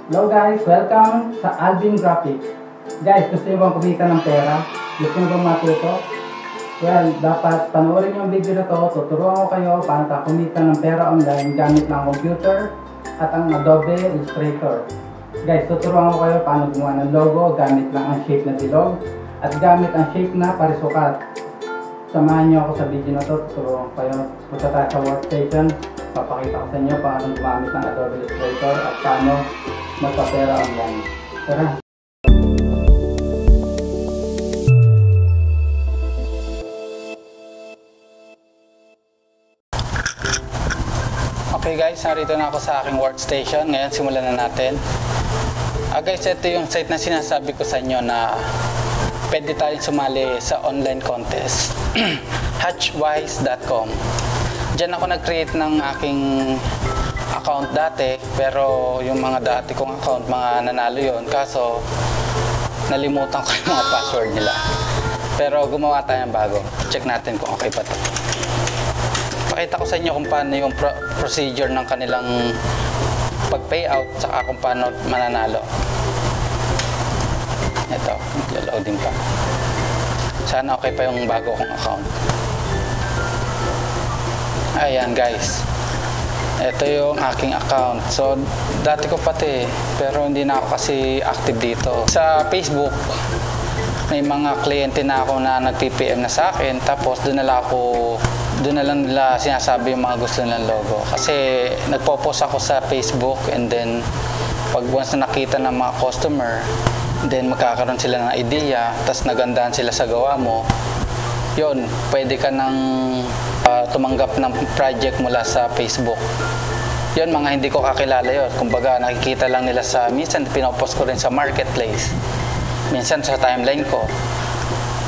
Hello guys, welcome sa Alvin Graphics. Guys, gusto nyo bang kumita ng pera? Gusto nyo bang matuto? Well, dapat panoorin yung video na to. Tuturuan ko kayo paano ka kumita ng pera online gamit ng computer at ang Adobe Illustrator. Guys, tuturuan ko kayo paano gumawa ng logo gamit lang ang shape na bilog at gamit ang shape na parisukat. Samahan nyo ako sa video na to. Tuturuan ko kayo. Punta tayo sa workstation. Papakita ko sa inyo paano gumamit ng Adobe Illustrator at paano magpapera online. Tara! Okay guys, narito na ako sa aking workstation. Ngayon simulan na natin. Guys, ito yung site na sinasabi ko sa inyo na pwede tayong sumali sa online contest. Hatchwise.com. Diyan ako nag-create ng aking account dati, pero yung mga dati kong account, mga nanalo yun. Kaso, nalimutan ko yung mga password nila. Pero gumawa tayo ng bago. Check natin kung okay pa to. Pakita ko sa inyo kung paano yung procedure ng kanilang pag-payout, saka kung paano mananalo. Ito, loading pa. Sana okay pa yung bago kong account. Ayan guys. Ito yung aking account. So, dati ko pati, pero hindi na ako kasi active dito. Sa Facebook, may mga kliyente na ako na nag-PPM na sa akin. Tapos, doon na lang nila sinasabi yung mga gusto nilang logo. Kasi, nagpo-post ako sa Facebook and then, pag once na nakita ng mga customer, then magkakaroon sila ng idea, tapos nagandahan sila sa gawa mo, yun, pwede ka nang tumanggap ng project mula sa Facebook. Yun, mga hindi ko kakilala yun. Kumbaga, nakikita lang nila sa, minsan pinopost ko rin sa marketplace. Minsan sa timeline ko.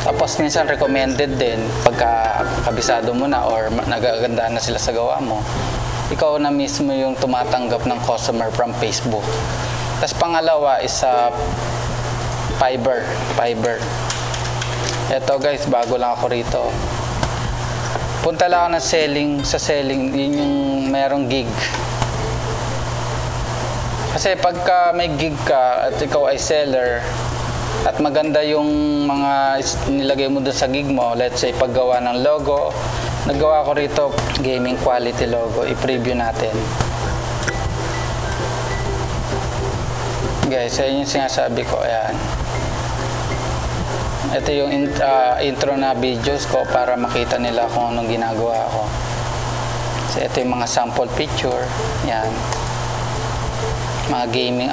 Tapos minsan recommended din, pagka kabisado mo na or nagagandahan na sila sa gawa mo, ikaw na mismo yung tumatanggap ng customer from Facebook. Tapos pangalawa is Fiverr. Eto guys, bago lang ako rito. Punta lang ako sa selling, yun yung merong gig. Kasi pagka may gig ka at ikaw ay seller at maganda yung mga nilagay mo doon sa gig mo, let's say paggawa ng logo, naggawa ko rito gaming quality logo, i-preview natin. Guys, yun yung sinasabi ko, ayan. Ito yung intro na videos ko para makita nila kung anong ginagawa ko. So, ito yung mga sample picture. Yan. Mga gaming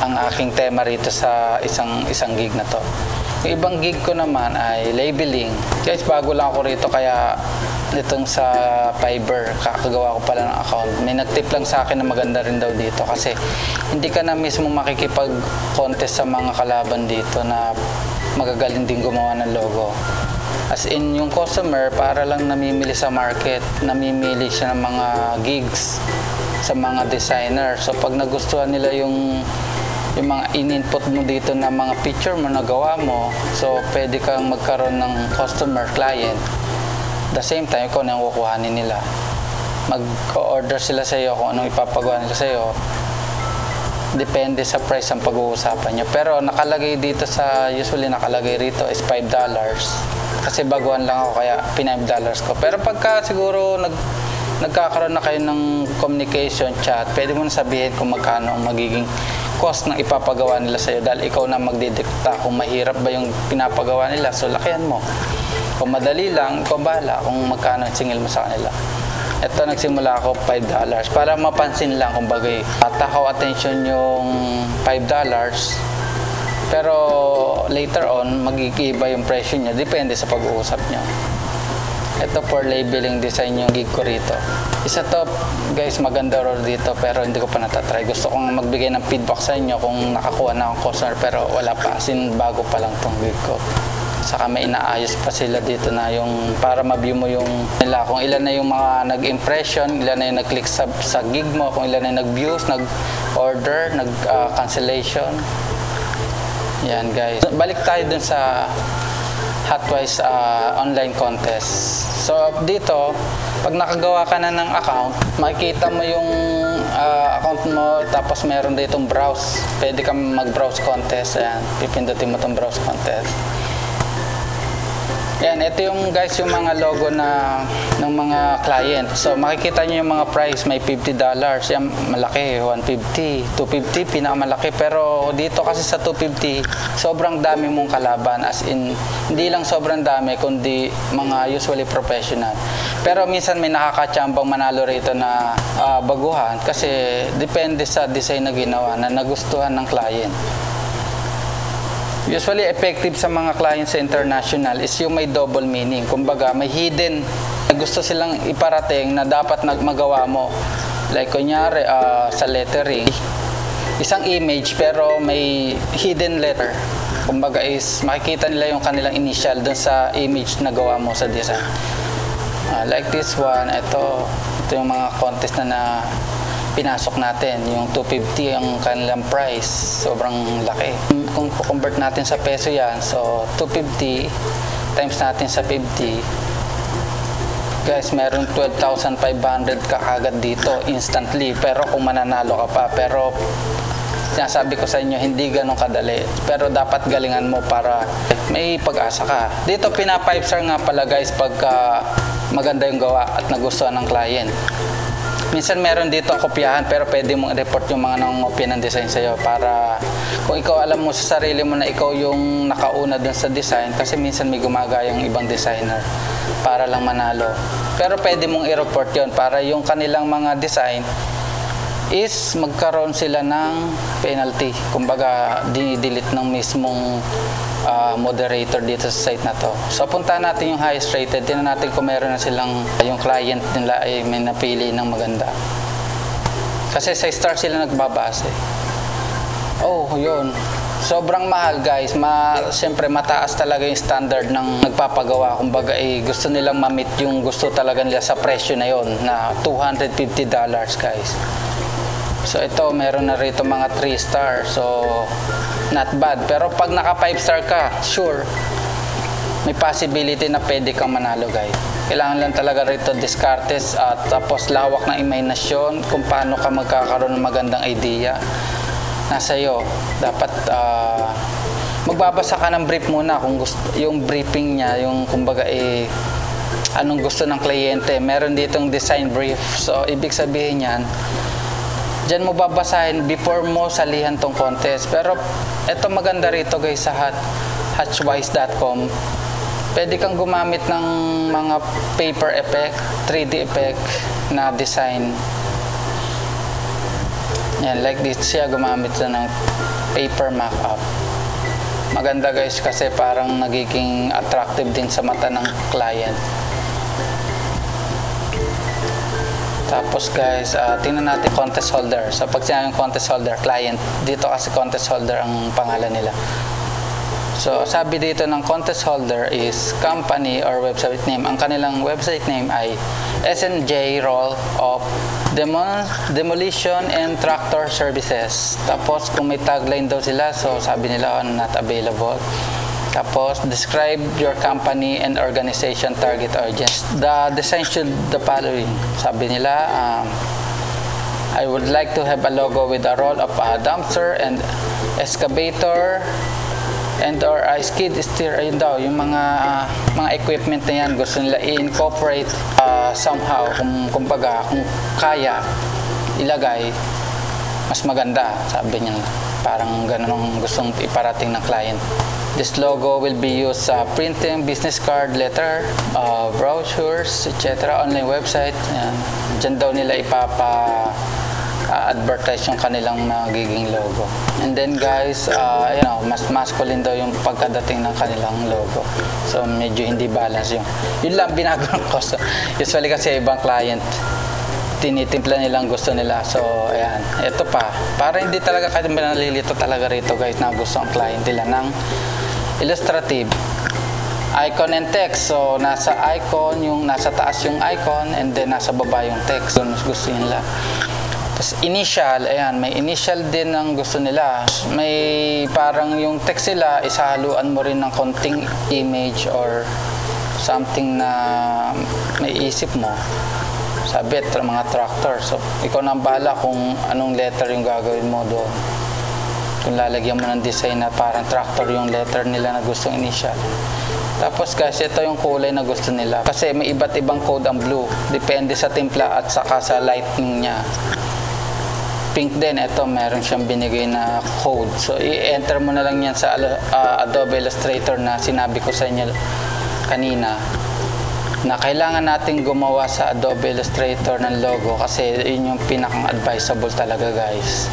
ang aking tema rito sa isang gig na to. Yung ibang gig ko naman ay labeling. Guys, bago lang ako rito kaya itong sa Fiverr, kakagawa ko pala ng account. May nag-tip lang sa akin na maganda rin daw dito kasi hindi ka na mismo makikipag-contest sa mga kalaban dito na magagaling din gumawa ng logo. As in, yung customer para lang namimili sa market, namimili siya ng mga gigs sa mga designer. So pag nagustuhan nila yung mga in-input mo dito na mga picture mo na gawa mo, so pwede kang magkaroon ng customer client. The same time, kung anong kukuhanin nila, mag-order sila sa iyo kung anong ipapagawa nila sa iyo. Depende sa price ang pag-uusapan nyo. Pero nakalagay dito usually nakalagay rito is $5. Kasi baguhan lang ako kaya $5 ko. Pero pagka siguro nagkakaroon na kayo ng communication chat, pwede mo na sabihin kung magkano ang magiging cost ng ipapagawa nila sa iyo. Dahil ikaw na magdidikta kung mahirap ba yung pinapagawa nila. So lakihan mo. Kung madali lang, ikaw bahala kung magkano ang singil mo sa kanila. Ito, nagsimula ako $5 para mapansin lang kung bagay. Takaw attention yung $5. Pero later on, mag-iiba yung presyo niya. Depende sa pag-uusap niyo. Ito for labeling design yung gig ko rito. Isa to, guys, maganda rin dito pero hindi ko pa natatry. Gusto kong magbigay ng feedback sa inyo kung nakakuha na akong customer pero wala pa. As in, bago pa lang tong gig ko. Saka may inaayos pa sila dito na yung para ma-view mo yung nila kung ilan na yung mga nag-impression, ilan na yung nag-click sa gig mo, kung ilan na yung nag-views, nag-order, nag-cancellation. Yan guys. Balik tayo dun sa Hatchwise online contest. So dito, pag nakagawa ka na ng account, makikita mo yung account mo, tapos meron ditong browse. Pwede kang mag-browse contest. Ayan, pipindutin mo itong browse contest. Yan, ito yung guys yung mga logo na ng mga client. So makikita nyo yung mga price, may $50. Yan, malaki, 150, 250, pinakamalaki. Pero dito kasi sa 250, sobrang dami mong kalaban. As in, hindi lang sobrang dami, kundi mga usually professional. Pero minsan may nakakatsambang manalo rito na baguhan kasi depende sa design na ginawa na nagustuhan ng client. Usually effective sa mga clients sa international is yung may double meaning. Kumbaga, may hidden na gusto silang iparating na dapat magawa mo. Like kunyari sa lettering, isang image pero may hidden letter. Kumbaga is makikita nila yung kanilang initial dun sa image na gawa mo sa design. Like this one, ito yung mga contest na pinasok natin, yung 250 ang kanilang price, sobrang laki. Kung convert natin sa peso yan, so 250 times natin sa 50, guys, meron 12,500 ka agad dito instantly. Pero kung mananalo ka pa, pero sinasabi ko sa inyo, hindi ganun kadali. Pero dapat galingan mo para may pag-asa ka. Dito pina 5 star nga pala guys pagka maganda yung gawa at nagustuhan ng client. Minsan meron dito kopyahan pero pwede mong i-report yung mga nangongopya ng design sa'yo para kung ikaw alam mo sa sarili mo na ikaw yung nakauna dun sa design, kasi minsan may gumagayang ibang designer para lang manalo. Pero pwede mong i-report yun para yung kanilang mga design is magkaroon sila ng penalty. Kumbaga, dinidelete ng mismong moderator dito sa site na to. So, puntahan natin yung highest rated. Tingnan natin kung meron na silang, yung client nila ay may napili ng maganda. Kasi sa star sila nagbabase. Oh, yun. Sobrang mahal guys. Siyempre mataas talaga yung standard ng nagpapagawa. Kumbaga gusto nilang ma-meet yung gusto talaga nila sa presyo na yon na $250 guys. So ito meron na rito mga 3 star. So not bad. Pero pag naka 5 star ka, sure, may possibility na pwede kang manalo guys. Kailangan lang talaga rito discartes at tapos lawak ng imahinasyon kung paano ka magkakaroon ng magandang idea. Nasa iyo. Dapat magbabasa ka ng brief muna kung gusto, yung briefing niya, yung kumbaga anong gusto ng kliyente. Meron ditong design brief. So ibig sabihin niyan, diyan mo babasahin before mo salihan tong contest. Pero ito maganda rito guys sa hatchwise.com. Pwede kang gumamit ng mga paper effect, 3D effect na design. Yan, like this siya, gumamit siya ng paper mock-up. Maganda guys kasi parang nagiging attractive din sa mata ng client. Tapos guys, tingnan natin contest holder. So pag sinabing contest holder, client, dito kasi contest holder ang pangalan nila. So sabi dito ng contest holder is company or website name. Ang kanilang website name ay SNJ Roll of Demolition and Tractor Services. Tapos kung may tagline daw sila, so sabi nila not available. Tapos describe your company and organization target audience. The design should the following. Sabi nila, I would like to have a logo with a roll of a dumpster and excavator and or a skid steer. Ayun daw, yung mga equipment na yan gusto nila i-incorporate somehow, kung kaya ilagay, mas maganda, sabi niya. Parang ganun ang gustong iparating ng client. This logo will be used sa printing, business card, letter, brochures, etc. Online website. Yan. Diyan daw nila advertise yung kanilang magiging logo. And then guys, mas masculine daw yung pagkadating ng kanilang logo. So medyo hindi balance yun lang binago ng cost. Usually kasi ibang client, tinitimpla nilang gusto nila. So ayan, ito pa. Para hindi talaga kayo nalilito talaga rito guys na gusto ang client nila ng illustrative icon and text. So nasa icon, yung nasa taas yung icon and then nasa baba yung text. So gusto nila. Tapos initial, ayan, may initial din ang gusto nila. May parang yung text sila, isahaluan mo rin ng konting image or something na may isip mo. sabit, mga tractor. So, ikaw na ang bahala kung anong letter yung gagawin mo doon. Kung lalagyan mo ng design na parang tractor yung letter nila na gustong initial. Tapos guys, ito yung kulay na gusto nila. Kasi may iba't ibang code ang blue. Depende sa timpla at saka sa lighting niya. Pink din, ito meron siyang binigay na code. So, i-enter mo na lang yan sa Adobe Illustrator na sinabi ko sa inyo kanina. Na kailangan natin gumawa sa Adobe Illustrator ng logo kasi yun yung pinakang advisable talaga guys.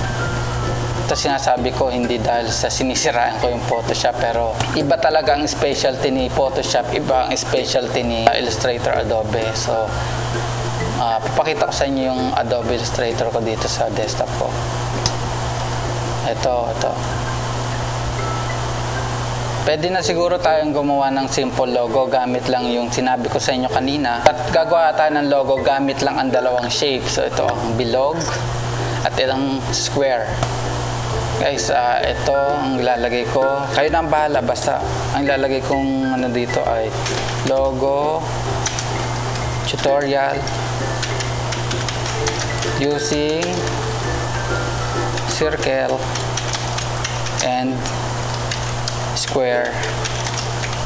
Ito sinasabi ko hindi dahil sa sinisiraan ko yung Photoshop, pero iba talaga ang specialty ni Photoshop, iba ang specialty ni Illustrator Adobe. So papakita ko sa inyo yung Adobe Illustrator ko dito sa desktop ko. Ito. Pwede na siguro tayong gumawa ng simple logo gamit lang yung sinabi ko sa inyo kanina. At gagawa tayo ng logo gamit lang ang dalawang shape. So ito ang bilog at ilang square. Guys, ito ang ilalagay ko. Kayo na ang bahala, basta ang ilalagay kong ano dito ay logo tutorial using circle and square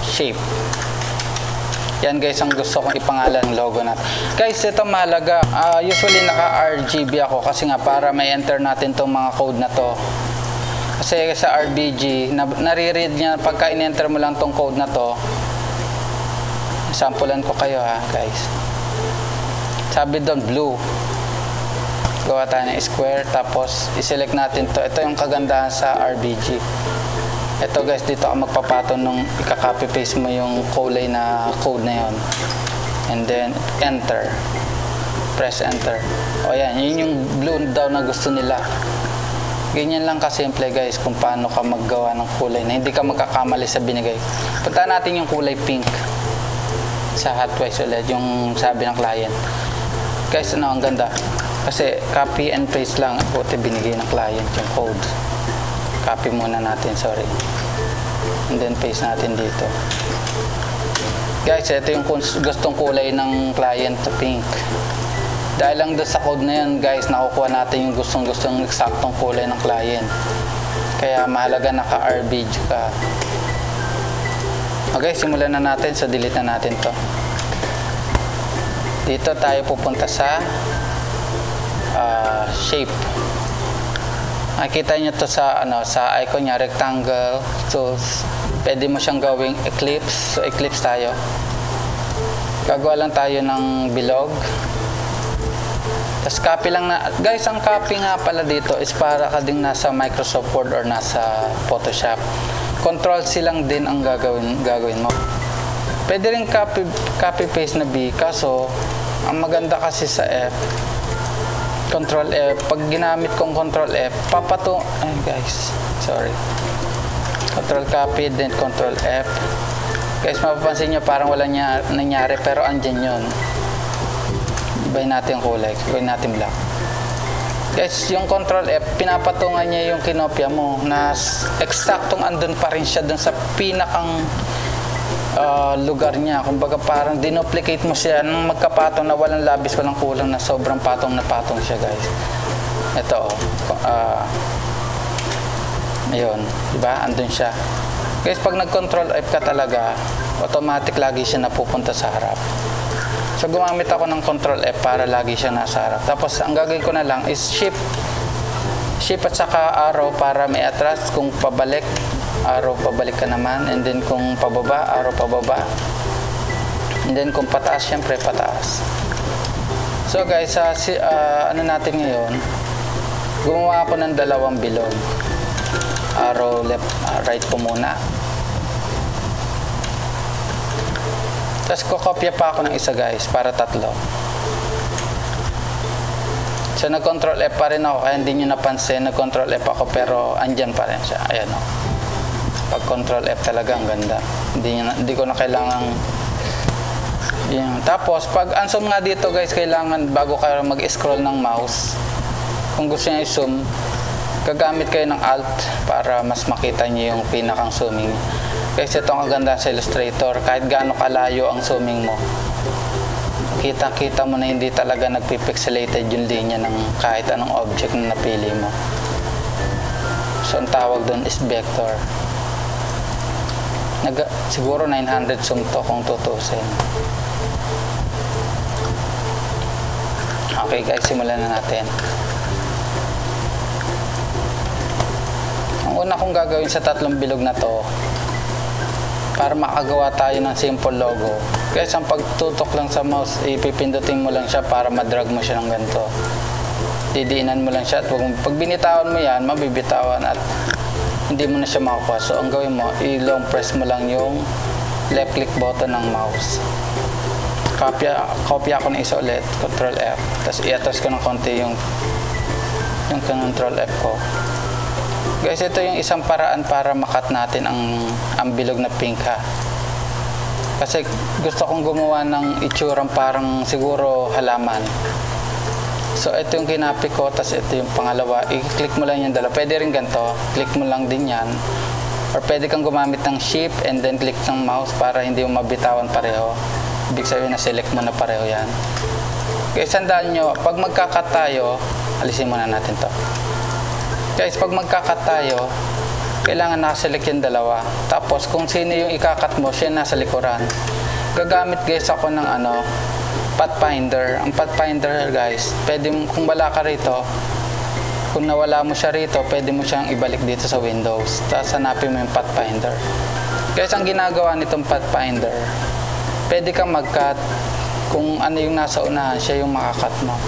shape. Yan guys ang gusto kong ipangalan ng logo natin. Guys, ito mahalaga. Usually naka-RGB ako kasi nga para may enter natin tong mga code na to. Kasi sa RBG, nare-read niya pagka in-enter mo lang tong code na to. Sampulan ko kayo ha guys. Sabi doon blue. Gawa tayo ng square tapos i-select natin to. Ito yung kagandahan sa RBG. Ito guys, dito ako magpapatong nung ika-copy paste mo yung kulay na code na yon. And then enter. Press enter. O yan, yun yung blue daw na gusto nila. Ganyan lang kasimple guys kung paano ka maggawa ng kulay na hindi ka magkakamali sa binigay. Punta natin yung kulay pink sa Hotwise ulit, yung sabi ng client. Guys, ano, ang ganda. Kasi copy and paste lang. Buti binigay ng client yung code. Copy muna natin, sorry. And then paste natin dito. Guys, ito yung gustong kulay ng client to pink. Dahil lang doon sa code na yan, guys, nakukuha natin yung gustong-gustong eksaktong kulay ng client. Kaya mahalaga naka-RBG ka. Okay, simulan na natin. So, delete na natin to. Dito tayo pupunta sa shape. Makikita nyo to sa, sa icon niya, rectangle. So, pwede mo siyang gawing eclipse. So, eclipse tayo. Gagawa lang tayo ng bilog. Tapos copy lang na, guys, ang copy nga pala dito is para ka ding nasa Microsoft Word or nasa Photoshop. Control C lang din ang gagawin mo. Pwede rin copy paste na B, kaso ang maganda kasi sa F, Control F, pag ginamit kong Control F, ay guys, sorry. Control copy, then Control F. Guys, mapapansin nyo parang wala nangyari, pero andyan yun. Ibahin natin yung kulay, gawin natin black. Guys, yung Control F, pinapatungan niya yung kinopya mo na eksaktong andun pa rin siya dun sa pinakang lugar niya. Kumbaga parang dinuplicate mo siya nang magkapatong na walang labis, walang kulang, na sobrang patong na patong siya guys. Ito ayun, diba? Andun siya. Guys, pag nag-Control F ka talaga, automatic lagi siya napupunta sa harap. So, gumamit ako ng Control F para lagi siya nasa harap. Tapos, ang gagawin ko na lang is shift at saka arrow para may atras. Kung pabalik, arrow pabalik ka naman. And then, kung pababa, arrow pababa. And then, kung pataas, syempre pataas. So, guys, ano natin ngayon, gumawa ako ng dalawang bilog. Arrow left, right ko muna. Tapos kukopya pa ako ng isa guys, para tatlo. So nag-Control F pa rin ako, kaya hindi nyo napansin, nag-Control F ako pero andyan pa rin siya. Ayan o. Pag Control F talaga ang ganda. Hindi ko na kailangang yun. Tapos pag unzoom nga dito guys, kailangan bago kayo mag-scroll ng mouse, kung gusto nyo i-zoom, gagamit kayo ng Alt para mas makita nyo yung pinakang zooming. Guys, ito ang ganda sa Illustrator. Kahit gaano kalayo ang zooming mo, kita mo na hindi talaga nagpipixelated yung linya ng kahit anong object na napili mo. So ang tawag doon is vector. Siguro 900 zoom to kung tutusin. Okay guys, simulan na natin. Ang una kong gagawin sa tatlong bilog na to, para makagawa tayo ng simple logo. Guys, ang pagtutok lang sa mouse, ipipindutin mo lang siya para madrag mo siya ng ganito. Didiinan mo lang siya at pag binitawan mo yan, mabibitawan at hindi mo na siya makukuha. So ang gawin mo, i-long press mo lang yung left click button ng mouse. Copy ako ng isa ulit, Ctrl F. Tapos i-atras ko ng konti yung Ctrl F ko. Guys, ito yung isang paraan para makat natin ang bilog na pink ha. Kasi gusto kong gumawa ng itsurang parang siguro halaman. So ito yung kinapi ko, tapos ito yung pangalawa. I-click mo lang yung dalawa. Pwede rin ganito. Click mo lang din yan. Or pwede kang gumamit ng shift and then click ng mouse para hindi mo mabitawan pareho. Ibig sabihin na select mo na pareho yan. Guys, tandaan nyo, pag magkakat tayo, alisin muna natin to. Guys, pag magkakat tayo, kailangan nakaselect yung dalawa. Tapos kung sino yung ikakat mo, siya nasa likuran. Gagamit guys ako ng pathfinder. Ang pathfinder guys, pwede kung wala ka rito, kung nawala mo siya rito, pwede mo siyang ibalik dito sa Windows. Tapos hanapin mo yung pathfinder. Guys, ang ginagawa nitong pathfinder, pwede kang mag-cut kung ano yung nasa unahan, siya yung makakat mo.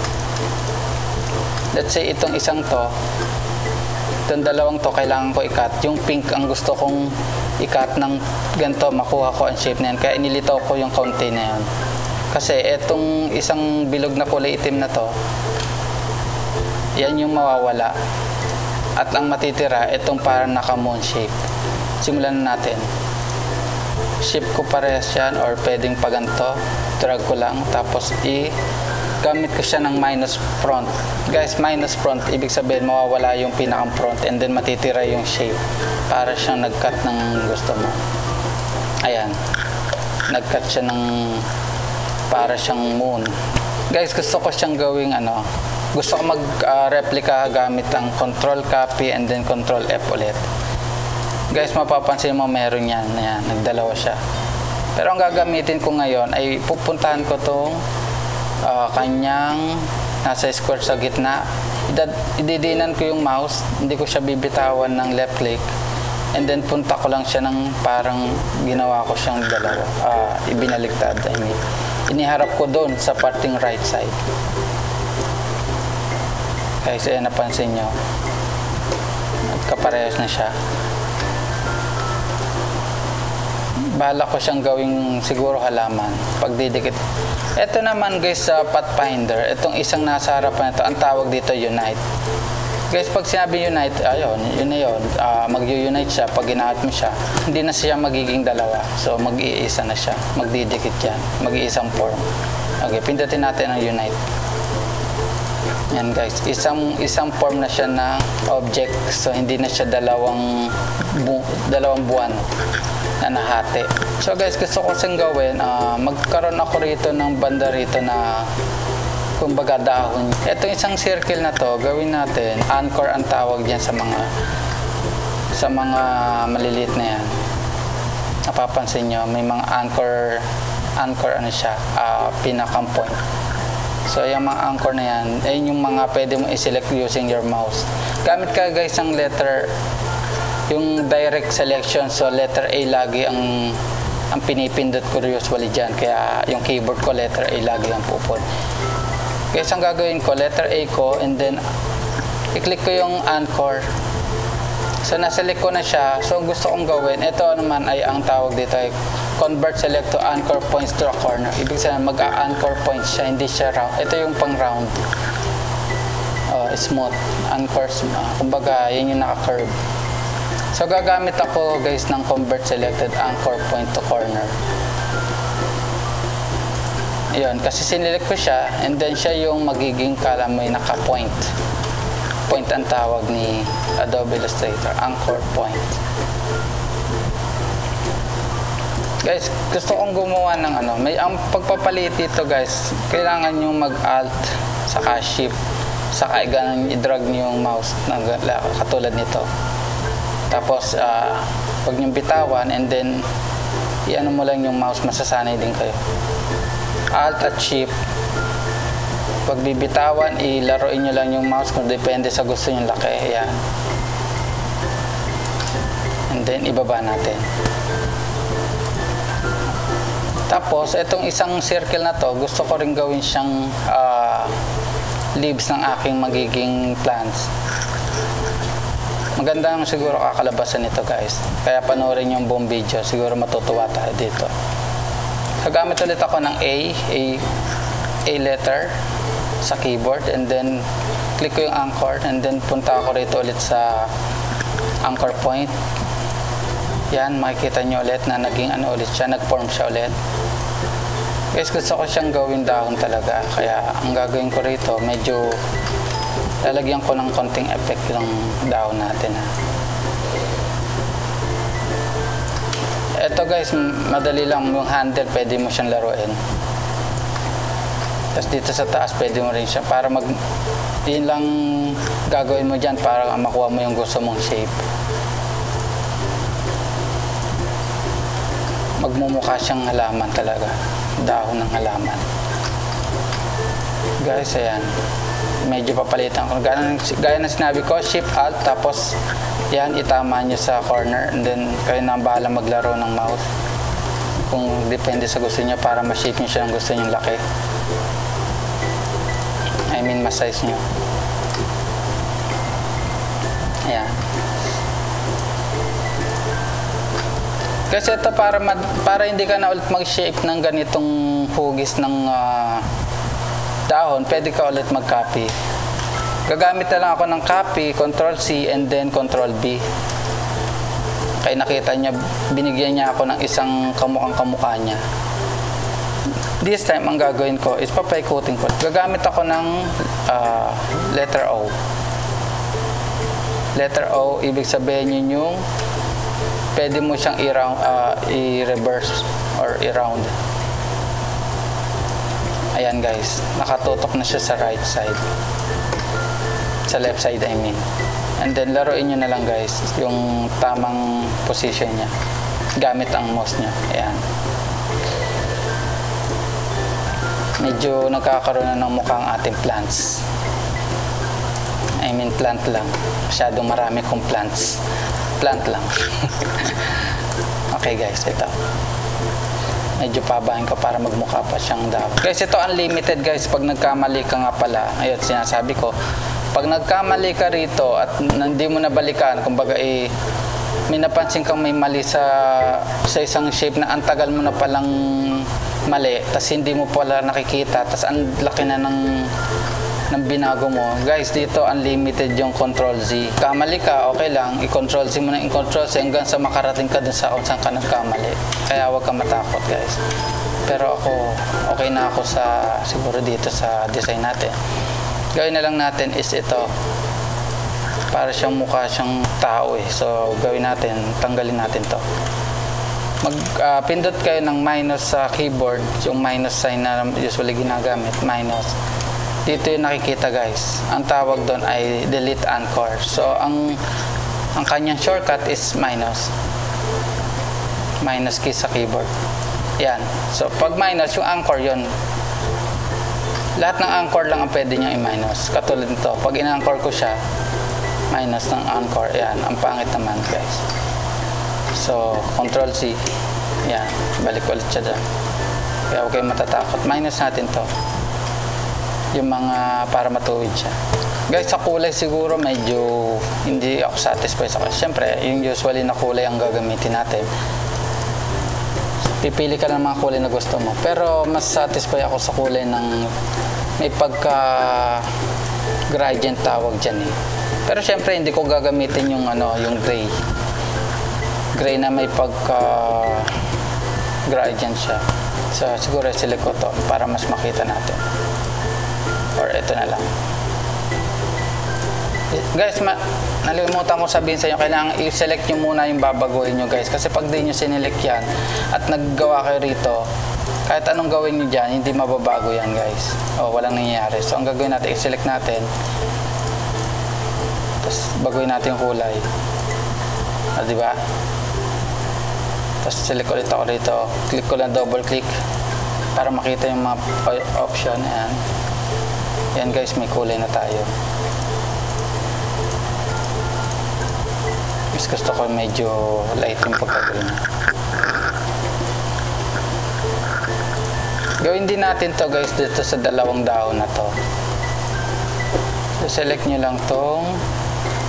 Let's say itong isang to, itong dalawang to kailangan ko i-cut. Yung pink ang gusto kong i-cut ng ganito, makuha ko ang shape na yan. Kaya inilitaw ko yung kaunti na yan. Kasi itong isang bilog na kulay itim na to, yan yung mawawala. At ang matitira, itong parang naka-moon shape. Simulan na natin. Shift ko parehas yan or pwedeng paganto. Drag ko lang. Tapos gamit ko siya ng minus front. Guys, minus front, ibig sabihin mawawala yung pinakang front and then matitira yung shape. Para siyang nag-cut ng gusto mo. Ayan. Nag-cut siya ng para siyang moon. Guys, gusto ko siyang gawing gusto ko mag-replica gamit ang control copy and then control F ulit. Guys, mapapansin mo meron yan. Ayan, nagdalawa siya. Pero ang gagamitin ko ngayon ay pupuntahan ko tong kanyang nasa square sa gitna. Ididinan ko yung mouse, hindi ko siya bibitawan ng left click and then punta ko lang siya ng parang ginawa ko siyang dalawa, ibinaliktad. Iniharap ko doon sa parting right side. Guys, ayan, napansin nyo nagkaparehas na siya. Bahala ko siyang gawing siguro halaman pagdidikit. Ito naman guys sa pathfinder, itong isang nasa harapan ito, ang tawag dito unite. Guys, pag sinabi unite, ayun, yun na yun. Mag-unite siya, pag ginamit mo siya, hindi na siya magiging dalawa. So mag-iisa na siya, magdidikit yan, mag-iisang form. Okay, pindutin natin ang unite. Yan guys, isang form na siya na object. So hindi na siya dalawang buwan na nahati. So guys, gusto ko siyang gawin, magkaroon ako rito ng banda rito na kumbaga dahon. Itong isang circle na to, gawin natin anchor ang tawag diyan sa mga maliliit na yan. Napapansin nyo, may mga anchor siya, pinakang point. So yung mga anchor na yan, ayun yung mga pwede mo i-select using your mouse. Gamit ka guys ng letter, yung direct selection. So letter A lagi ang pinipindot ko usually dyan. Kaya yung keyboard ko letter A lagi ang pupod. Guys, ang gagawin ko, letter A ko and then i-click ko yung anchor. So naselect ko na siya. So gusto kong gawin, ito naman ay ang tawag dito ay convert select to anchor points to a corner. Ibig sabihin mag-anchor points siya, hindi siya round. Ito yung pang round. Smooth. Anchors, kumbaga yun yung naka-curve. So gagamit ako guys ng convert selected anchor point to corner. Ayun, kasi sinelect ko siya and then siya yung magiging may naka-point. Point ang tawag ni Adobe Illustrator, anchor point. Guys, gusto kong gumawa ng ano, ang pagpapalit dito guys, kailangan nyo mag-alt, saka shift, saka ganun i-drag nyo yung mouse na katulad nito. Tapos, pag nyo bitawan, and then, i-ano mo lang yung mouse, masasanay din kayo. Alt at shift. Pag bibitawan, ilaruin nyo lang yung mouse kung depende sa gusto nyo laki. Ayan. And then, ibaba natin. Tapos, itong isang circle na to, gusto ko rin gawin siyang leaves ng aking magiging plants. Maganda ang siguro kakalabasan nito guys. Kaya panoorin yung buong video. Siguro matutuwa tayo dito. Gagamit ulit ako ng A letter sa keyboard. And then, click ko yung anchor. And then, punta ako rito ulit sa anchor point. Yan, makikita nyo ulit na naging ano ulit siya. Nag-form siya ulit. Guys, gusto ko siyang gawin dahon talaga. Kaya, ang gagawin ko rito, medyo lalagyan ko ng konting effect yung dahon natin. Ito guys, madali lang yung handle, pwede mo siyang laruin. Tapos dito sa taas, pwede mo rin siya. Para yun lang gagawin mo dyan para makuha mo yung gusto mong shape. Magmumukha siyang halaman talaga. Dahon ng halaman. Guys, ayan. Medyo papalitan ko. Gaya na sinabi ko, shift alt, tapos yan, itama nyo sa corner. And then, kayo na bahala maglaro ng mouse. Kung depende sa gusto nyo para ma-shape nyo siya ng gusto nyo laki. I mean, ma-size nyo. Ayan. Kasi ito para hindi ka na ulit mag-shape ng ganitong hugis ng dahon, pwede ka ulit mag-copy. Gagamit na lang ako ng copy, Ctrl C, and then Ctrl B. Kaya nakita niya, binigyan niya ako ng isang kamukhang-kamukha niya. This time, ang gagawin ko is papaikutin ko. Gagamit ako ng letter O. Letter O, ibig sabihin yun yung pwede mo siyang i-reverse or i-round. Ayan guys, nakatutok na siya sa right side. Sa left side I mean. And then laruin nyo na lang guys yung tamang position niya gamit ang mouse niya. Ayan. Medyo nagkakaroon na ng mukhang ating plants. I mean plant lang. Masyadong marami kong plants. Plant lang. Okay guys, ito. Medyo pabahin ko para magmukha pa siyang dahon. Guys, ito unlimited guys. Pag nagkamali ka nga pala, ayun, sinasabi ko, pag nagkamali ka rito at hindi mo nabalikan, kumbaga may napansin kang may mali sa isang shape na ang tagal mo na palang mali, tas hindi mo pala nakikita, tas ang laki na ng binago mo. Guys, dito unlimited yung Ctrl Z. Kamali ka, okay lang, i-Ctrl Z mo na, i-Ctrl Z hanggang sa makarating ka dun sa kung saan ka nagkamali. Kaya huwag ka matakot guys. Pero ako, okay na ako sa, siguro dito sa design natin. Gawin na lang natin is ito. Para siyang mukha siyang tao eh. So, gawin natin, tanggalin natin to. Pindot kayo ng minus sa keyboard, yung minus sign na usually ginagamit, minus. Dito yung nakikita guys. Ang tawag doon ay delete anchor. So, ang kanyang shortcut is minus. Minus key sa keyboard. Yan. So, pag minus, yung anchor yun. Lahat ng anchor lang ang pwede niya i-minus. Katulad nito. Pag in-anchor ko siya, minus ng anchor. Yan. Ang pangit naman guys. So, Ctrl C. Yan. Balik ulit siya dyan. Kaya huwag kayong matatakot. Minus natin to. Yung mga para matuwid siya. Guys, sa kulay siguro medyo hindi ako satisfied sa kulay. Siyempre, yung usually na kulay ang gagamitin natin. Pipili ka ng mga kulay na gusto mo. Pero mas satisfied ako sa kulay ng may pagka gradient tawag dyan eh. Pero siyempre, hindi ko gagamitin yung yung gray. Gray na may pagka gradient siya. So, siguro select ko to para mas makita natin. Or ito na lang. Guys, nalimutan ko sabihin sa inyo, kailangan i-select nyo muna yung babaguhin nyo guys. Kasi pag di nyo sinelect yan at naggawa kayo rito, kahit anong gawin nyo dyan, hindi mababago yan guys. O, walang nangyayari. So, ang gagawin natin, i-select natin. Tapos, baguhin natin yung kulay. Diba? Tapos, select ulit ako rito. Click ko lang, double click para makita yung mga option. Ayan. Yan guys, may kulay na tayo. Mas gusto ko medyo light yung pagkagawin. Gawin din natin to guys dito sa dalawang dahon na to. So, select nyo lang tong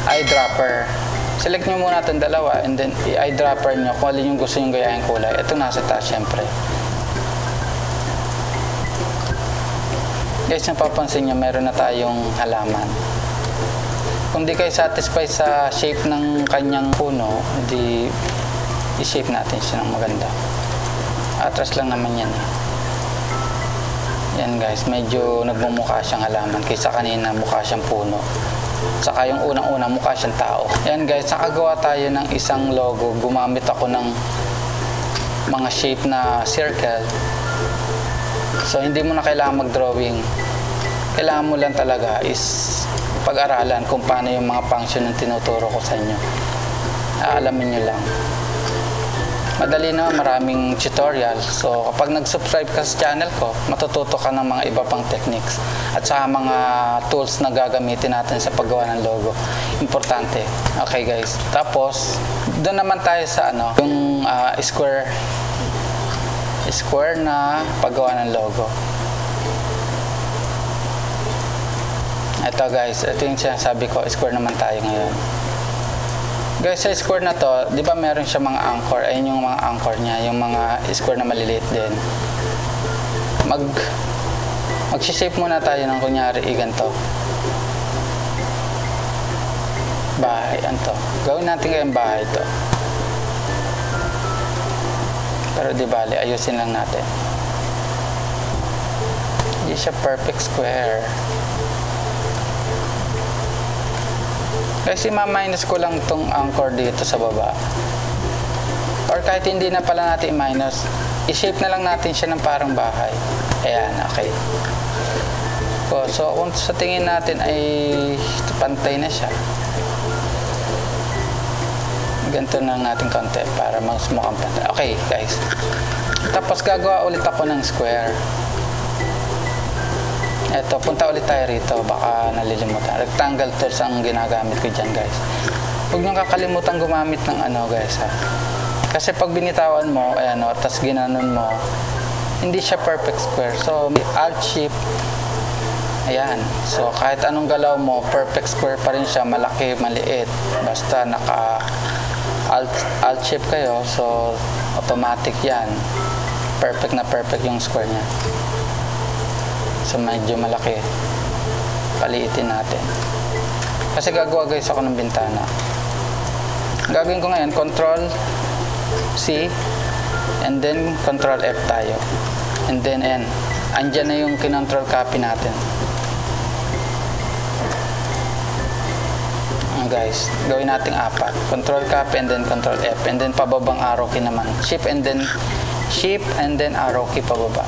eyedropper. Select nyo muna itong dalawa and then i-eyedropper nyo kung alin yung gusto nyo gayahin kulay. Ito nasa taas syempre. Guys, napapansin nyo meron na tayong halaman. Kung di kayo satisfied sa shape ng kanyang puno, hindi i-shape natin siya ng maganda. Atras lang naman yan. Yan guys, medyo nagmumukha siyang halaman kaysa kanina mukha siyang puno. Saka yung unang-unang mukha siyang tao. Yan guys, nakagawa tayo ng isang logo. Gumamit ako ng mga shape na circle. So hindi mo na kailangan mag-drawing. Kailangan mo lang talaga is pag-aralan kung paano yung mga function ng tinuturo ko sa inyo. Aalamin nyo lang. Madali na, maraming tutorial. So kapag nag-subscribe ka sa channel ko, matututo ka ng mga iba pang techniques at saka mga tools na gagamitin natin sa paggawa ng logo. Importante. Okay guys. Tapos doon naman tayo sa yung square na paggawa ng logo. Ito guys, ito yung sinasabi ko, square naman tayo ngayon. Guys, sa square na to, di ba meron siya mga anchor? Ayun yung mga anchor niya, yung mga square na maliliit din. Mag-shape muna tayo ng kunyari, ganito. Bahay, anto. Gawin natin kayong bahay to. Pero di bali, ayusin lang natin. Hindi siya perfect square. Kasi ma-minus ko lang tong anchor dito sa baba. Or kahit hindi na pala natin i-minus, i-shape na lang natin siya ng parang bahay. Ayan, okay. So, kung sa tingin natin ay pantay na siya, ganito na natin konti para mas mukhang pantay. Okay, guys. Tapos gagawa ulit ako ng square. Eto, punta ulit tayo rito. Baka nalilimutan. Rectangle tools ang ginagamit ko dyan, guys. Huwag nyo kakalimutan gumamit ng guys, ha. Kasi pag binitawan mo, ayan, tas ginanon mo, hindi siya perfect square. So, Alt-Shift. Ayan. So, kahit anong galaw mo, perfect square pa rin siya. Malaki, maliit. Basta Alt-Shift kayo. So, automatic yan. Perfect na perfect yung square niya. So medyo malaki. Paliitin natin. Kasi gagawa guys ako ng bintana. Gagawin ko ngayon, Control C and then Control F tayo. And then N. Andyan na yung kinontrol copy natin. Guys, gawin natin 4. Control copy and then Control F. And then pababang arrow key naman. Shift and then arrow key pababa.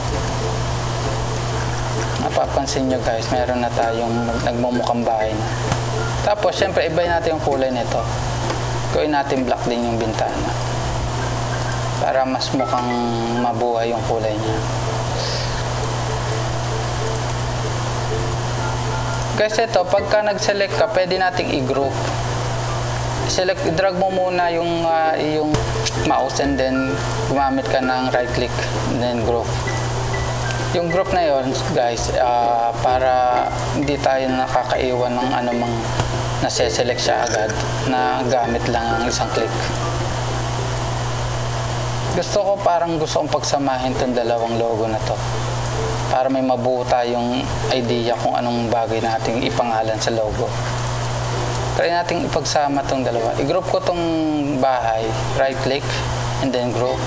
Napapansin nyo guys, meron na tayong nagmumukhang bahay na. Tapos, syempre, ibahin natin yung kulay nito. Gawin natin black din yung bintana. Para mas mukhang mabuhay yung kulay niya. Guys, ito, pagka nag-select ka, pwede nating i-group. I-drag mo muna yung mouse and then gumamit ka ng right-click and then group. Yung group na yon guys, para hindi tayo nakakaiwan ng anumang nase-select siya agad na gamit lang ang isang click. Gusto kong pagsamahin itong dalawang logo na to para may mabuo tayong idea kung anong bagay nating ipangalan sa logo. Try nating ipagsama itong dalawa. I-group ko itong bahay, right-click and then group.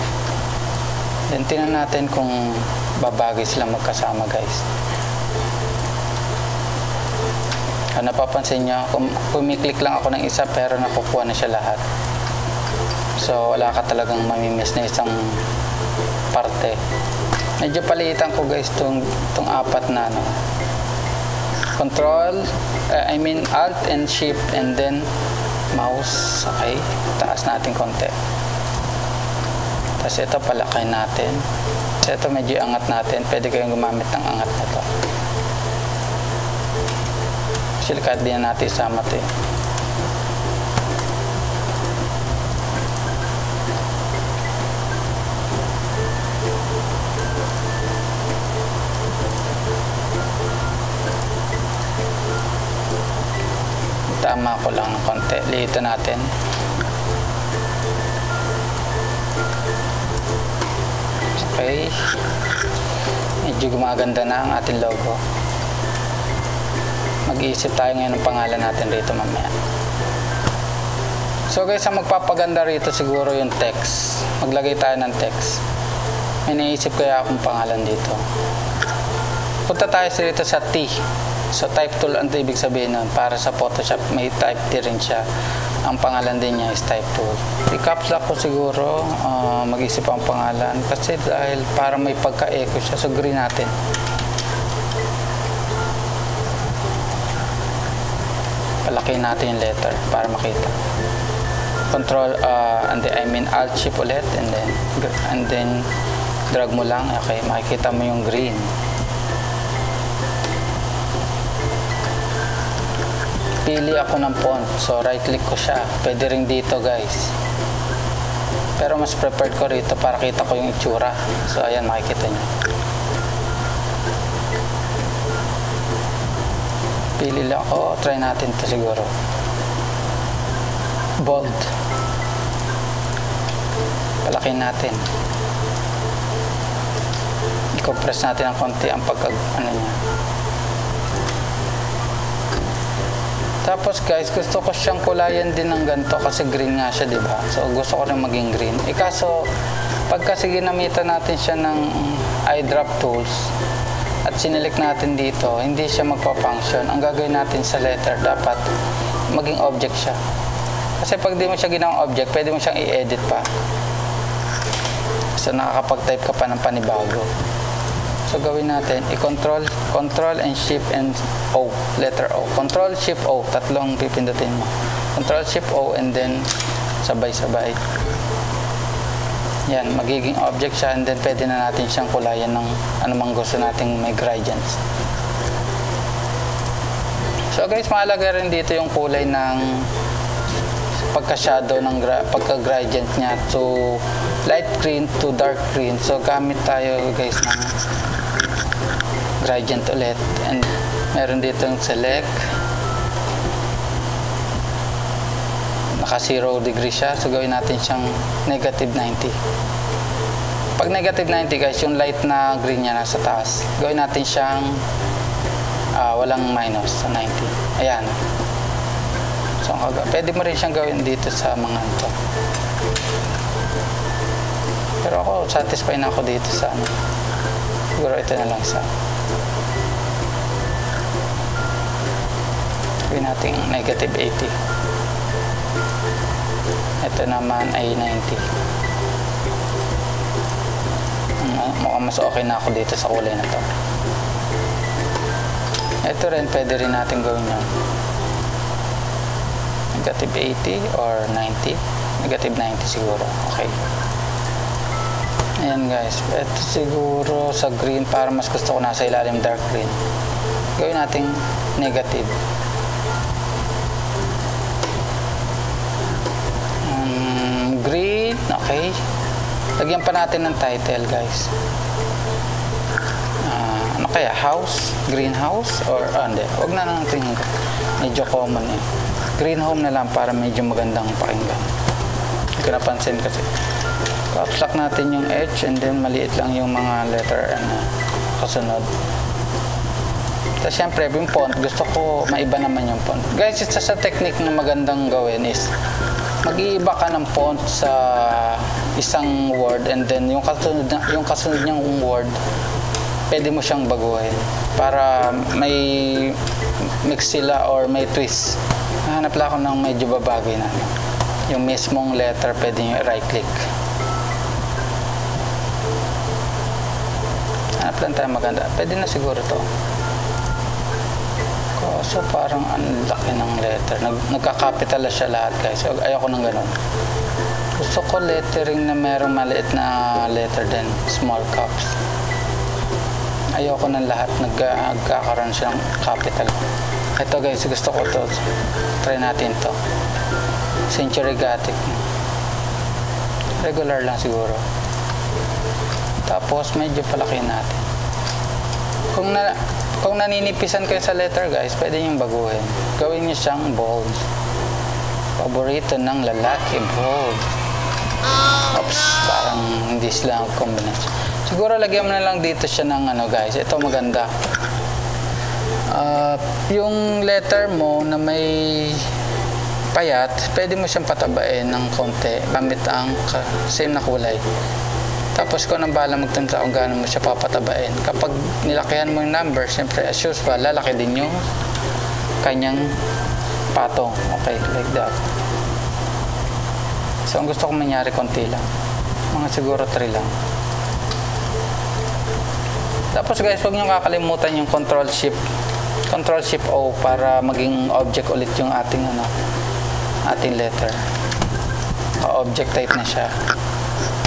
Then tingnan natin kung babagay sila magkasama guys. napapansin nyo, kumiklik lang ako ng isa pero nakukuha na siya lahat. So wala ka talagang mamimiss na isang parte. Medyo palitan ko guys tong apat na control, alt and shift and then mouse. Okay, taas natin konti. Tapos ito palakayin natin. So ito medyo angat natin. Pwede kayong gumamit ng angat na to. Actually kahit di na natin isama ito eh. Tama ko lang ng konti. Liito natin. Okay. Medyo gumaganda na ang ating logo. Mag-iisip tayo ngayon ng pangalan natin rito mamaya. So guys, ang magpapaganda rito siguro yung text. Maglagay tayo ng text. May naisip kaya akong pangalan dito. Punta tayo dito sa T. So type tool ang ibig sabihin nun. Para sa Photoshop may type T rin siya. Ang pangalan din niya is type tool. I-caps lock ko siguro. Mag-isip ang pangalan. Kasi dahil para may pagka-echo siya. So green natin. Palakihin natin yung letter para makita. Control, alt shift ulit and then drag mo lang. Okay, makikita mo yung green. Pili ako ng font. So, right click ko siya. Pwede rin dito, guys. Pero mas preferred ko rito para kita ko yung itsura. So, ayan, makikita nyo. Pili lang ako. Try natin to siguro. Bold. Palakin natin. I-compress natin ng konti ang niya. Tapos guys, gusto ko siyang kulayan din ng ganito kasi green nga siya, di ba? So gusto ko rin maging green. Kaso pag kasi ginamitan natin siya ng eyedrop tools at sinilik natin dito, hindi siya magpa-function. Ang gagawin natin sa letter, dapat maging object siya. Kasi pag di mo siya ginawang object, pwede mo siyang i-edit pa. So nakakapag-type ka pa ng panibago. So gawin natin, i-control and shift and O, letter O. Control, shift, O, tatlong pipindutin mo. Control, shift, O, and then sabay-sabay. Yan, magiging object siya and then pwede na natin siyang kulayan ng anumang gusto nating may gradients. So guys, mahalaga rin dito yung kulay ng pagka-shadow ng pagka-gradient niya to light green to dark green. So gamit tayo guys ng gradient ulit and meron dito yung select, naka 0 degree siya, so gawin natin siyang negative 90. Pag negative 90 guys, yung light na green niya nasa taas, gawin natin siyang walang minus sa 90. Ayan, so pwede mo rin siyang gawin dito sa mga ito, pero ako satisfied na ako dito sa siguro ito na lang sa gawin natin negative 80. Ito naman ay 90. Mukhang mas okay na ako dito sa kulay na to. Ito rin pwede rin natin gawin yun negative 80 or 90. Negative 90 siguro. Okay, ayan guys, ito siguro sa green, para mas gusto ko nasa ilalim dark green, gawin natin negative. Green, okay. Lagyan pa natin ng title guys. Ano kaya? House? Greenhouse? Or hindi, wag na natin, medyo common eh. Green home na lang para medyo magandang pakinggan. Hindi ko napansin kasi. Caps lock natin yung H and then maliit lang yung mga letter kasunod. Tapos syempre yung font, gusto ko maiba naman yung font. Guys, isa sa technique na magandang gawin is mag-iiba ka ng font sa isang word and then yung kasunod niyang word pwede mo siyang baguhin para may mix sila or may twist. Hanap lang ako ng medyo babagay na yung mismong letter, pwede nyo right click. Hanap lang tayo maganda, pwede na siguro to. So parang ang laki ng letter, nagka-capital na siya lahat guys. So, ayoko ng ganun. Gusto ko lettering na merong maliit na letter din, small caps. Ayoko ng lahat nagkakaroon siya ng capital. Ito guys, gusto ko to. Try natin to. Century Gothic. Regular lang siguro. Tapos medyo palaki natin. Kung naninipisan kayo sa letter guys, pwede nyo baguhin. Gawin nyo siyang bold. Paborito ng lalaki, bold. Oops, parang hindi sila combination. Siguro lagyan mo na lang dito siya ng ano guys. Ito maganda. Yung letter mo na may payat, pwede mo siyang patabain ng konti gamit ang same na kulay. Tapos kung anong bahala magtanta kung gaano mo siya papatabain. Kapag nilakihan mo yung number, siyempre as usual, lalaki din yung kanyang patong. Okay, like that. So ang gusto kong mangyari, konti lang. Mga siguro 3 lang. Tapos guys, huwag nyo kakalimutan yung Control Shift O para maging object ulit yung ating letter. Object type na siya.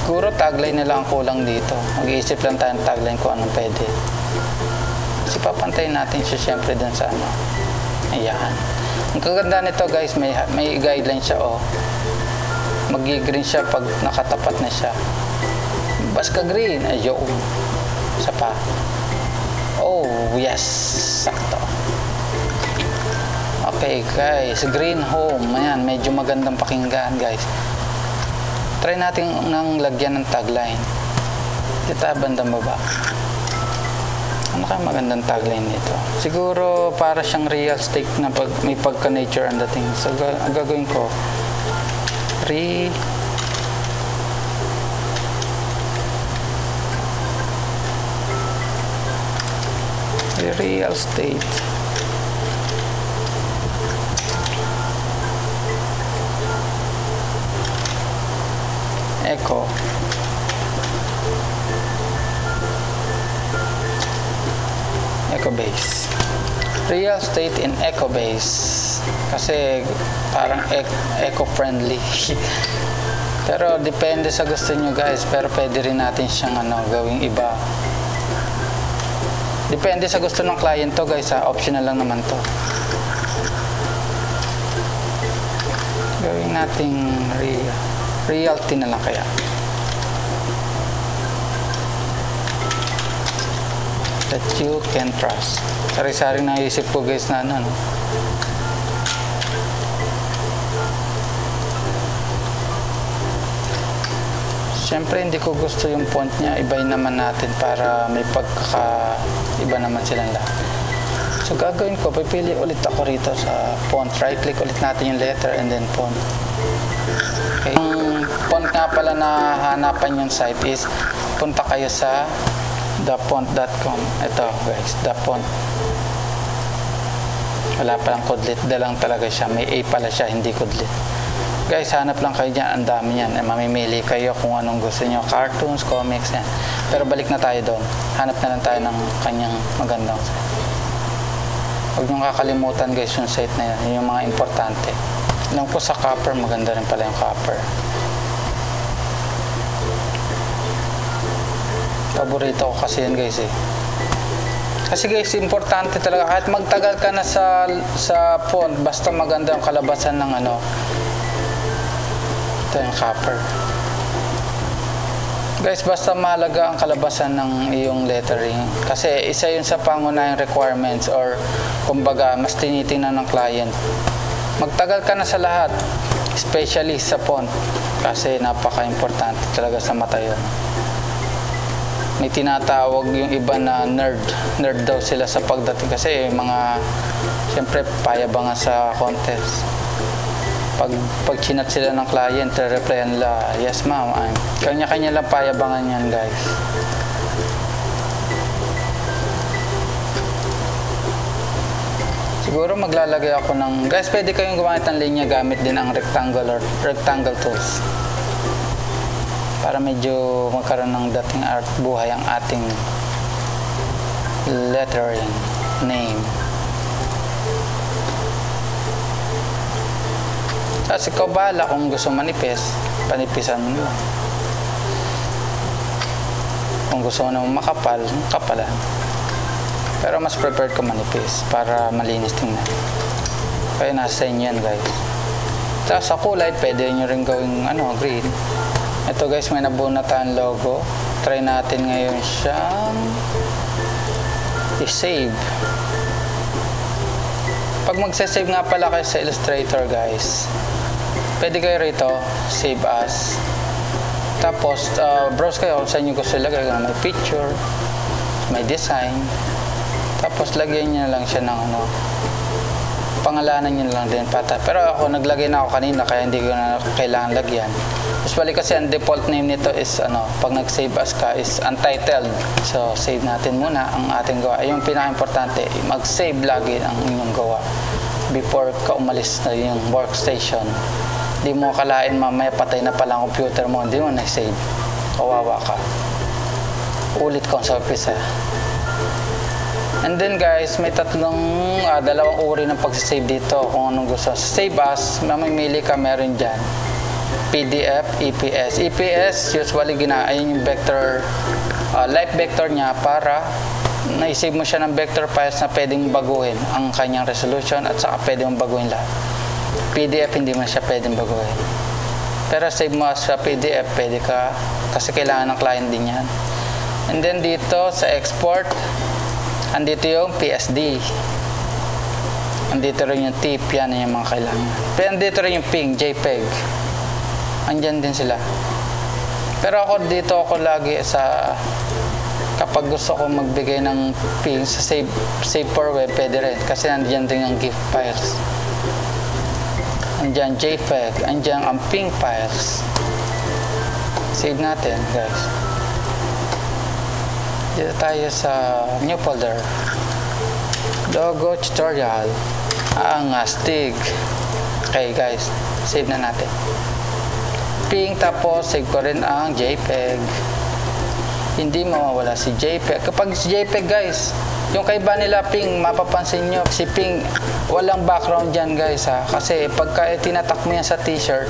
Siguro tagline na lang kulang dito. Mag-iisip lang tayo ng tagline kung anong pwede. Kasi papantayin natin siya siyempre dun sa ano. Ayan. Ang kaganda nito guys, may guideline siya Mag-green siya pag nakatapat na siya. Basta green. Ayun. Isa pa. Oh, yes. Sakto. Okay guys, green home. Ayan, medyo magandang pakinggan guys. Try natin nang lagyan ng tagline. Dito bandang baba. Ano kaya magandang tagline nito? Siguro para siyang real estate na may pagka-nature ang dating. So gagawin ko real estate. Eco base. Real estate in eco base. Kasi parang eco-friendly. Pero depende sa gusto nyo guys. Pero pwede rin natin siyang gawing iba. Depende sa gusto ng client to guys. Optional lang naman to. Gawin nating realty na lang kaya. That you can trust. Sari-sari naisip ko guys na Siyempre hindi ko gusto yung font niya. Ibahin naman natin para may pagkaka-iba naman silang lahat. So gagawin ko, pipili ulit ako rito sa font. Right click ulit natin yung letter and then font. Okay. Ang font nga pala na hanapan yung site is punta kayo sa thefont.com. Ito guys, thefont. Wala palang kudlit, dalang talaga siya. May A pala siya, hindi kudlit. Guys, hanap lang kayo dyan, ang dami yan. Mamimili kayo kung anong gusto nyo. Cartoons, comics, yan. Pero balik na tayo doon. Hanap na lang tayo ng kanyang magandang site. Huwag nyo kakalimutan guys yung site na yan. Yung mga importante. Alam ko sa copper, maganda rin pala yung copper. Paborito ko kasi yan guys Kasi guys, importante talaga. Kahit magtagal ka na sa font, basta maganda yung kalabasan ng ito yung copper. Guys, basta mahalaga ang kalabasan ng iyong lettering. Kasi isa yun sa pangunahing requirements or kumbaga, mas tinitingnan ng client. Magtagal ka na sa lahat, especially sa font. Kasi napaka-importante talaga sa mata yun. May tinatawag yung iba na nerd daw sila sa pagdating kasi siyempre payabangan sa contest. Pag chinat sila ng client, replyan nila, yes ma'am, kanya-kanya lang payabangan yan guys. Siguro maglalagay ako ng, guys, pwede kayong gumamit ng linya gamit din ang rectangle tools para medyo magkaroon ng dating art buhay ang ating lettering name. Tapos ikaw bahala kung gusto manipis, panipisan mo lang. Kung gusto mo naman makapal, kapalan. Pero mas prepared ko manipis para malinis tingnan. Kaya nasa inyo yan, guys. Tapos sa kulay, pwede nyo rin gawing green. Ito, guys, may nabuo na tayong logo. Try natin ngayon siyang i-save. Pag magsa-save nga pala kayo sa Illustrator, guys, pwede kayo rito, save as. Tapos, browse kayo kung saan nyo gusto ilagay. May picture, may design. Tapos lagyan niyo lang siya ng pangalanan niyo lang din pata. Pero ako naglagay na ako kanina kaya hindi ko na kailangan lagyan. Usually kasi ang default name nito is pag nag-save as ka is untitled. So save natin muna ang ating gawa. Yung pinaka-importante, mag-save lagi ang inyong gawa before ka umalis na yung workstation. Hindi mo kalain mamaya patay na pala ang computer mo, hindi mo na-save. Kawawa ka. Ulit ko sa umpisa. And then guys, may dalawang uri ng pag-save dito kung anong gusto. Sa save as, mamimili ka, meron dyan PDF, EPS. EPS, usually ayun yung vector, light vector niya para na-save mo siya ng vector files na pwedeng baguhin ang kanyang resolution at saka pwede mong baguhin lahat. PDF, hindi mo siya pwedeng baguhin. Pero save mo as sa PDF, pwede ka, kasi kailangan ng client din yan. And then dito sa export, andito yung PSD. Andito rin yung TIFF, yan yung mga kailangan. Pero andito rin yung PNG, JPEG. Andyan din sila. Pero dito ako lagi sa, kapag gusto ko magbigay ng PNG sa save for web, pwede rin. Kasi andyan din yung GIF files. Andyan JPEG, andyan ang PNG files. Save natin, guys. Dito tayo sa new folder, logo tutorial, ang astig. Okay guys, save na natin. PNG, tapos save ko rin ang JPEG. Hindi mawawala si JPEG. Kapag si JPEG guys, yung kaiba nila PNG, mapapansin nyo, si PNG, walang background dyan guys ha. Kasi pagka tinatak mo yan sa t-shirt,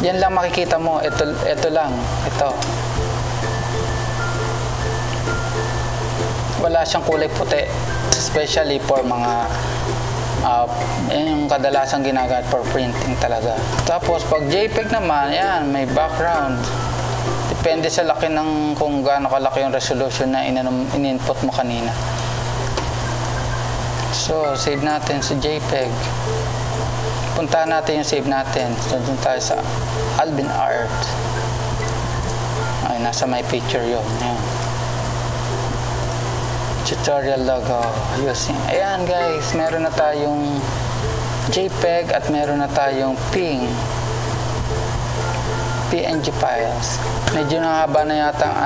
yan lang makikita mo, ito lang, ito. Wala siyang kulay puti, especially for mga yan yung kadalasan ginagamit for printing talaga. Tapos pag JPEG naman, yan may background, depende sa laki ng kung gaano kalaki yung resolution na in-input mo kanina. So save natin sa JPEG, puntahan natin yung save natin. So dun tayo sa Alvin Art. Ay, nasa my picture yun. Ayan. Tutorial logo using. Ayan guys, meron na tayong JPEG at meron na tayong PNG files. Medyo nakahaba na yata ang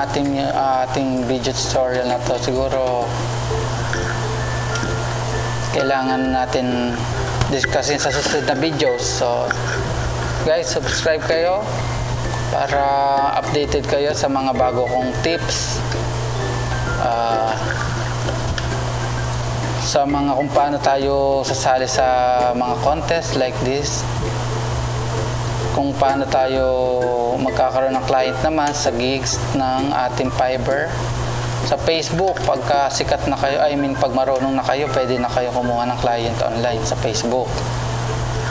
ating video tutorial na to. Siguro kailangan natin discussin sa susunod na videos. So guys, subscribe kayo para updated kayo sa mga bago kong tips. Sa mga kung paano tayo sasali sa mga contest like this, kung paano tayo magkakaroon ng client naman sa gigs ng ating Fiverr, sa Facebook pagka sikat na kayo, pag marunong na kayo, pwede na kayo kumuha ng client online sa Facebook.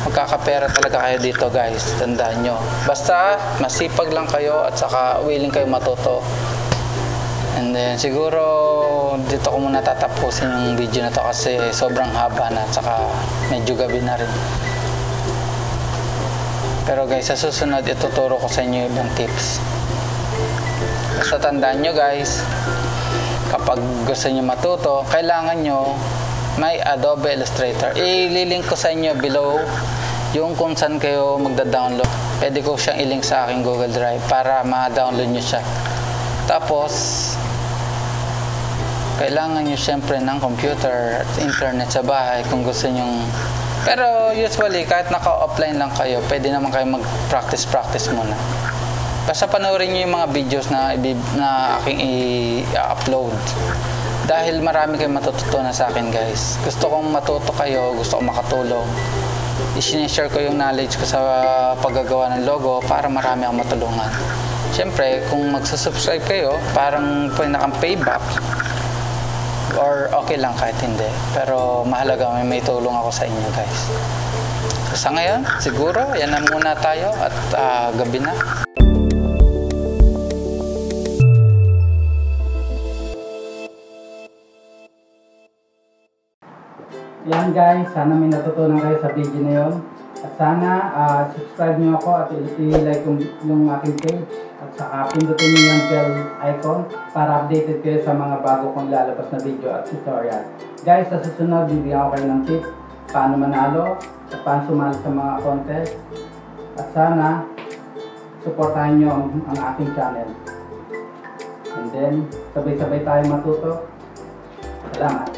Magkakapera talaga kayo dito guys, tandaan nyo. Basta masipag lang kayo at saka willing kayo matuto. And then siguro dito ko muna tatapusin yung video na to kasi sobrang haba na at saka medyo gabi na rin. Pero guys, sa susunod ituturo ko sa inyo ibang tips. Basta tandaan nyo guys, kapag gusto nyo matuto, kailangan nyo may Adobe Illustrator. Ililink ko sa inyo below yung kung saan kayo magda-download. Pwede ko siyang ilink sa aking Google Drive para ma-download nyo siya. Tapos kailangan nyo syempre ng computer at internet sa bahay kung gusto nyong. Pero usually, kahit naka-offline lang kayo, pwede naman kayo mag-practice muna. Basta panoorin nyo yung mga videos na aking i-upload. Dahil marami kayong matututunan sa akin, guys. Gusto kong matuto kayo, gusto kong makatulong. I-share ko yung knowledge ko sa paggagawa ng logo para marami akong matulungan. Siyempre, kung magsusubscribe kayo, parang pinakang payback. Or okay lang kahit hindi. Pero mahalaga may tulong ako sa inyo, guys. So, sa ngayon, siguro, yan na muna tayo at gabi na. Yan guys, sana may natutunan kayo sa video na yun. At sana subscribe nyo ako at i-like yung aking page. At saka pindutin nyo yung bell icon para updated kayo sa mga bago kong lalabas na video at tutorial. Guys, sa susunod, bibigyan ko kayo ng tips paano manalo at paano sumali sa mga contest. At sana, supportahan nyo ang aking channel. And then, sabay-sabay tayo matuto. Salamat!